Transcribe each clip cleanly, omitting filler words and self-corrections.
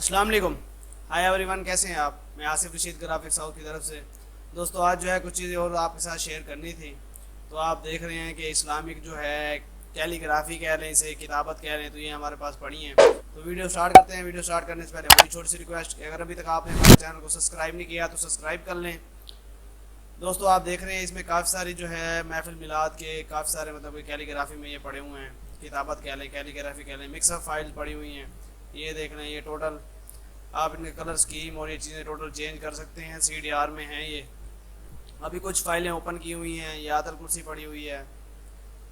السلام علیکم. High every one, کیسے ہیں آپ؟ میں آصف رشید گرافکس ہاؤس کی طرف سے. دوستو آج جو ہے کچھ چیزیں اور آپ کے ساتھ شیئر کرنی تھی. تو آپ دیکھ رہے ہیں کہ اسلامک جو ہے کیلی گرافی کہہ لیں، اسے کتابت کہہ لیں، تو یہ ہمارے پاس پڑھی ہیں. تو ویڈیو سٹارٹ کرتے ہیں. ویڈیو سٹارٹ کرنے سے پہلے بڑی چھوٹی سی ریکویسٹ کہ اگر ابھی تک آپ نے ہمارے چینل کو سبسکرائب نہیں کیا تو سبسکرائب کر لیں. دوستو آپ دیکھ رہے ہیں اس میں کافی ساری جو ہے محفل میلاد کے کافی سارے مطلب کیلی گرافی میں یہ پڑے ہوئے ہیں. کتابت کہہ لیں، کیلی گرافی کہہ لیں، مکس اپ فائل پڑی ہوئی ہیں. یہ دیکھ لیں، یہ ٹوٹل آپ ان کے کلر اسکیم اور یہ چیزیں ٹوٹل چینج کر سکتے ہیں. سی ڈی آر میں ہیں یہ. ابھی کچھ فائلیں اوپن کی ہوئی ہیں. یہ آیت الکرسی پڑی ہوئی ہے.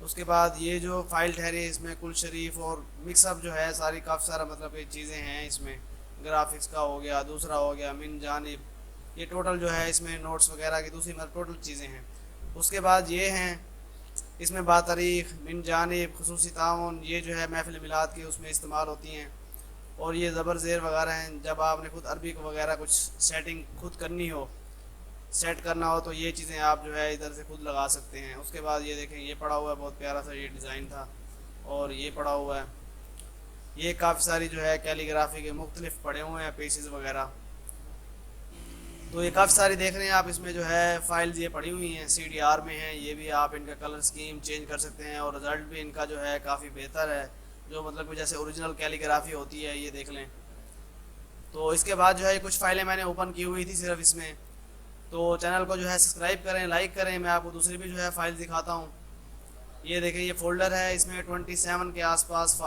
اس کے بعد یہ جو فائل ٹھہری اس میں کل شریف اور مکس اپ جو ہے ساری کافی سارا مطلب یہ چیزیں ہیں. اس میں گرافکس کا ہو گیا، دوسرا ہو گیا من جانب. یہ ٹوٹل جو ہے اس میں نوٹس وغیرہ کی دوسری مطلب ٹوٹل چیزیں ہیں. اس کے بعد یہ ہیں اس میں با تاریخ، من جانب، خصوصی تعاون، یہ جو ہے محفل میلاد کے اس میں استعمال ہوتی ہیں. اور یہ زبر زیر وغیرہ ہیں. جب آپ نے خود عربی وغیرہ کچھ سیٹنگ خود کرنی ہو، سیٹ کرنا ہو، تو یہ چیزیں آپ جو ہے ادھر سے خود لگا سکتے ہیں. اس کے بعد یہ دیکھیں، یہ پڑا ہوا ہے بہت پیارا سا یہ ڈیزائن تھا. اور یہ پڑا ہوا ہے. یہ کافی ساری جو ہے کیلی گرافی کے مختلف پڑے ہوئے ہیں پیسز وغیرہ. تو یہ کافی ساری دیکھ رہے ہیں آپ. اس میں جو ہے فائلز یہ پڑی ہوئی ہیں، سی ڈی آر میں ہیں. یہ بھی آپ ان کا کلر اسکیم چینج کر سکتے ہیں اور رزلٹ بھی ان کا جو ہے کافی بہتر ہے. جو مطلب کہ جیسے اوریجنل کیلی گرافی ہوتی ہے، یہ دیکھ لیں. تو اس کے بعد جو ہے کچھ فائلیں میں نے اوپن کی ہوئی تھی صرف اس میں. تو چینل کو جو ہے سبسکرائب کریں، لائک کریں. میں آپ کو دوسری بھی جو ہے فائل دکھاتا ہوں. یہ دیکھیں، یہ فولڈر ہے. اس میں 27 کے آس پاس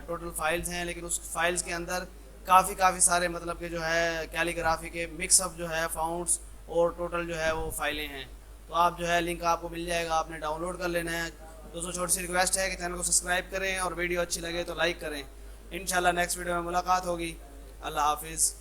ٹوٹل فائلز ہیں. لیکن اس فائلز کے اندر کافی سارے مطلب کہ جو ہے کیلی گرافی کے مکس اپ جو ہے فاؤنڈس اور ٹوٹل جو ہے وہ فائلیں ہیں. تو آپ جو ہے لنک آپ کو مل جائے گا، آپ نے ڈاؤن لوڈ کر لینا ہے. دوستوں چھوٹی سی ریکویسٹ ہے کہ چینل کو سبسکرائب کریں اور ویڈیو اچھی لگے تو لائک کریں. انشاءاللہ نیکسٹ ویڈیو میں ملاقات ہوگی. اللہ حافظ.